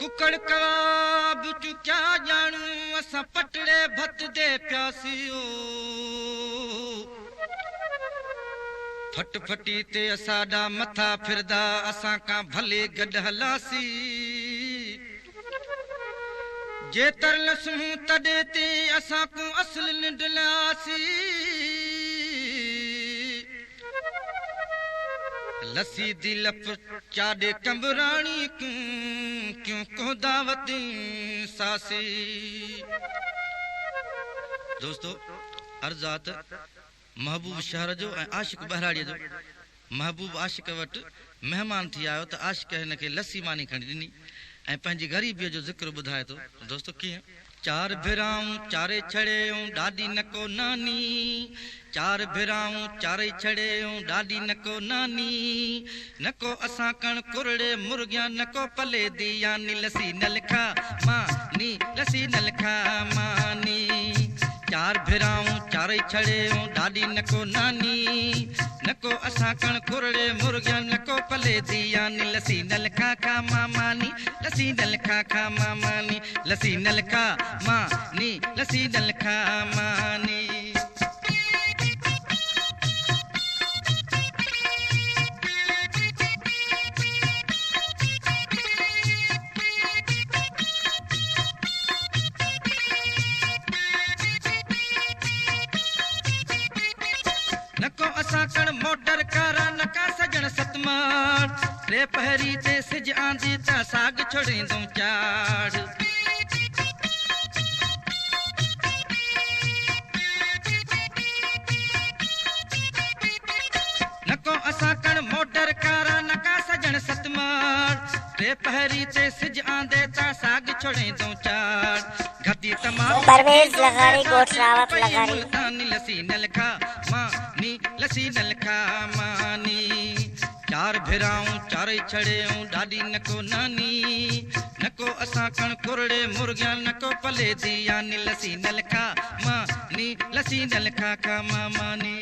कुकड़ कबाब चू क्या जानू असा पटड़े भत दे प्यासियो फट फटी ते असाडा मथा फिरदा असा का भले गड हलासी जे तरलसू तडे ते असा को असल निडलासी लसी दी लप चाडे कंबरानी क्यों को दावत सासी। दोस्तों अर्जात महबूब शहर जो आशिक बहराड़ी जो महबूब आशिक वट मेहमान थी आयो तो आशिक हिन के लस्सी मानी खणी दिनी ऐं पंहिंजी ग़रीबीअ जो ज़िक्र ॿुधाए थो। दोस्तों कीअं चार भिराऊं चारे छड़ेऊं ॾाढी नको नानी चार भिराऊं चारे छड़ेऊं ॾाढी नको नानी नको असां कण कुरड़े मुर्गिया नको पले दिया नी लसी नलखा मानी लसी नलखा मानी चार भिराऊं चारे छड़ेऊं ॾाढी नको नानी नको असां कण कुरड़े मुर्गिया नको पले दिया नी लसी नलखा खा मामानी लसी नलखा खा मामानी लसी नलखा मानी लसी नलखा मानी। नको असां कण मोटर कारा नका सजण सतमार रे पहरी ते सिज आंदी ता साग छोड़ींदूं चाड़ नको असां कण मोटर कारा नका सजण सतमार रे पहरी ते सिज आंदे ता साग छोड़ींदूं चाड़ घटी तमाम परवेज लगारी गोठ रावत लगारी लसी नलखा मानी लसी नलखा मानी चार भिराऊं चारे छड़ेऊं ॾाढी नको नानी नको असां कण कुरड़े मुर्गिया नको पले दिया नी लसी नलखा मानी लसी नलखा खा मानी।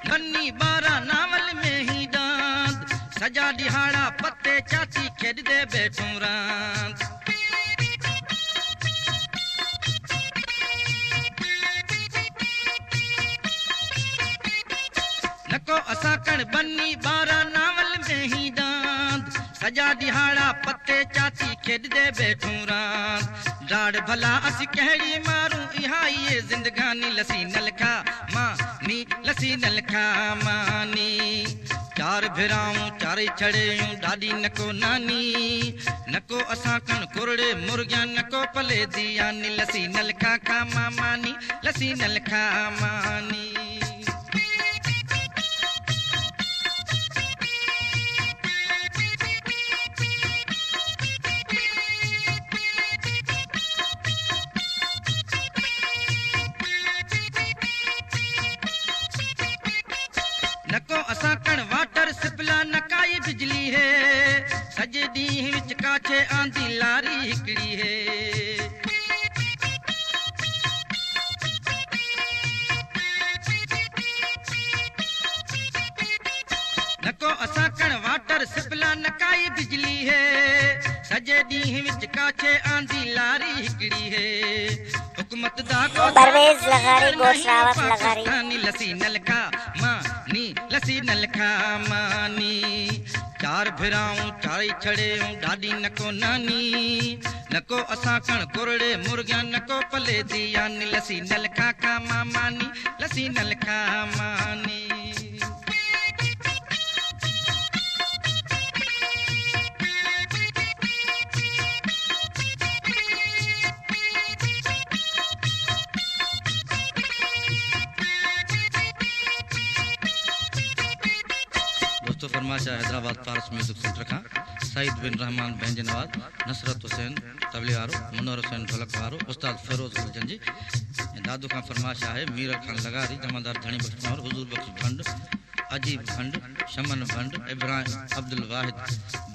बन्नी बारा नावल में ही दांत सजा दिहाड़ा पत्ते चाची खेड दे बैठूं रात नको असां कण बन्नी बारा नावल में ही दांत सजा दिहाड़ा पत्ते चाची खेड दे बैठूं रात डाड़ भला असी कहड़ी मारूं इहा ये जिंदगानी लसी नलखा मानी लसी नलखा मानी चार भिराऊं चारे छड़ेयूं ॾाढी नको नानी नको असां कण कुरड़े मुर्गिया नको पले दिया नी लसी नलखा खा मानी लसी नलखा मानी। नको असां कण वाटर सिपला नकाई बिजली है सजे ॾींहुं विच काछे आंदी लारी हिकड़ी है नको असां कण वाटर सिपला नकाई बिजली है सजे ॾींहुं विच काछे आंदी लारी हिकड़ी है हुकूमत दा परवेज लगारी गोठ रावत लगारी लसी नलखा मानी लसी नलखा मानी चार भिराऊं चारे छड़ेऊं ॾाढी नको नानी नको असां कण कुरड़े मुर्गिया नको पले दिया नी लसी नलखा खा मानी लसी नलखा मानी। दोस्तों फरमाइश हैदराबाद पारस म्यूजिक सेंटर का सईद बिन रहमान बेंज नवाज, नसरत हुसैन तबले वारो, मुनवर हुसैन ढोलक वारो, उस्ताद फिरोज जंजी। दादू खां फरमाइश आहे मीर खान लगारी, जमादार धणी बख्श पंवर, हुजूर बख्श भंड, अजीब भंड, शमन भंड, इब्राहिम अब्दुल वाहिद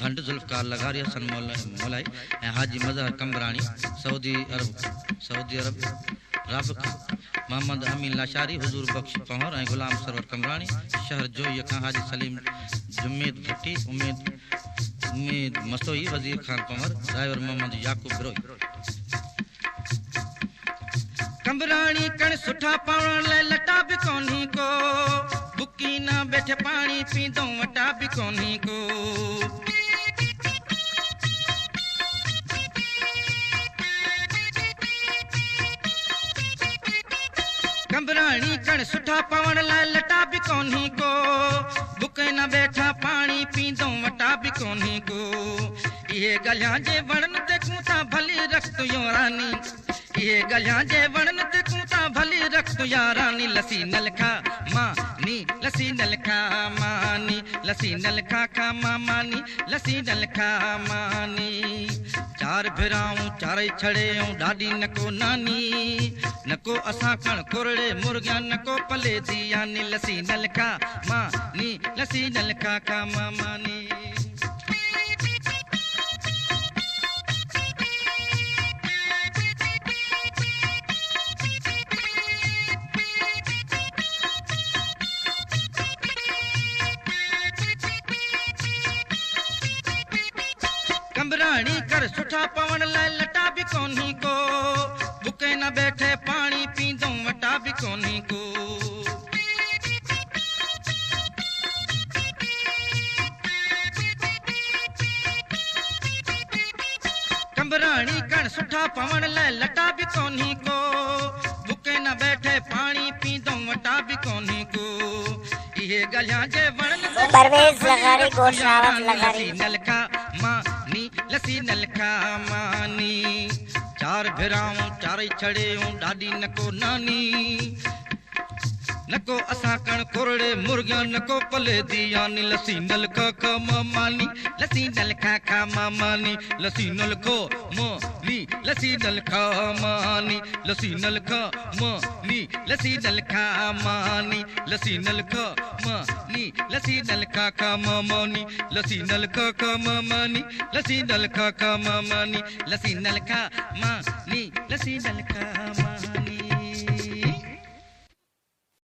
भंड, जुल्फकार लगारी, हसन मोलाई ऐं हाजी मज़हर कमरानी, सऊदी अरब राबिक मोहम्मद अमीन लाशारी, हुजूर बख्श पंवर ऐं गुलाम सरवर कमरानी। शहर जोईअ खां हाजी सलीम जुमेद भट्टी, उमेद मस्तोई, वज़ीर खान पंवर, ड्राइवर मोहम्मद याकूब बिरोई। कमरानी कण सुठा पाउण लाइ लटा बि कोन्ही को, बुकी न बैठे पाणी पींदो वटा बि कोन्ही को। कमरानी कण सुठा पाउण लाइ लटा बि कोन्ही को, बुके न बैठा पाणी पींदो वटा बि कोन्ही को। इहे ॻाल्हियां जे वणन ते कूं था भली रख तूं यारानी, इहे ॻाल्हियां जे वणन ते कूं था भली रख तूं यारानी। लसी नलखा मानी, लसी नलखा मानी, लसी नलखा खा मानी, लसी नलखा मानी। चार भिराऊं चारई छड़ेऊं ॾाढी नको नानी, नको असां कण कुरड़े मुर्गिया, नको पले दियानी। लसी नलखा मानी, लसी नलखा खा मानी। कमरानी कर सुठा पवण लाइ लटा बि कोन्ही को, बुके न बैठे पाणी पींदो वटा बि कोन्ही को। कमरानी कण सुठा पवण लाइ लटा बि कोन्ही को, बुके न बैठे पाणी पींदो वटा बि कोन्ही को। इहे ॻाल्हियां जे वणन परवेज़ लगारी, गोश्रावत लगारी। नलखा मानी, लसी नलखा मानी। चार भिराऊं चारई छड़ेऊं ॾाढी नको नानी, नको असां कण कुरड़े मुर्गिया, नको पले दियानी। लसी नलखा खा मानी, लसी नलखा खा मानी, लसी नलखो मानी, लसी नलखा मानी, लसी नलखा मानी, लसी नलखा मानी, लसी नलखा मानी, लसी नलखा खा मानी, लसी नलखा खा मानी, लसी नलखा खा मानी, लसी नलखा मानी, लसी नलखा मानी।